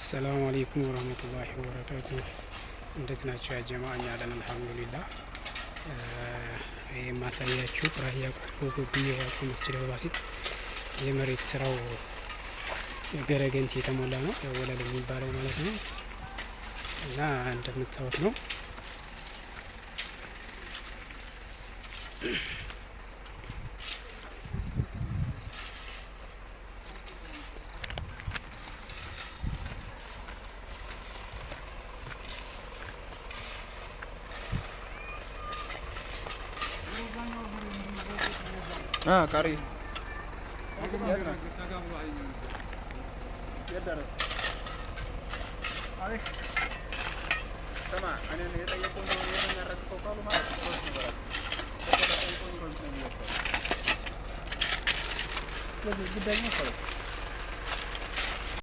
አሰላሙ አለይኩም ወረህመቱላሂ ወበረካቱ። እንዴት ናቸው ያ ጀማ? እኛ አለን አልሐምዱሊላህ። የማሳያችሁ ራያ ቆቦ ብዬ ያልኩ መስጂድ አልባሲጥ የመሬት ስራው ገረገንቲ የተሞላ ነው፣ ወለል የሚባለው ማለት ነው። እና እንደምታዩት ነው። Kari. Sama, ana ne da yake da wannan ya raka ko ma ko ne ba. Ko da ko ne ko ne. Ko da gidan ne ko.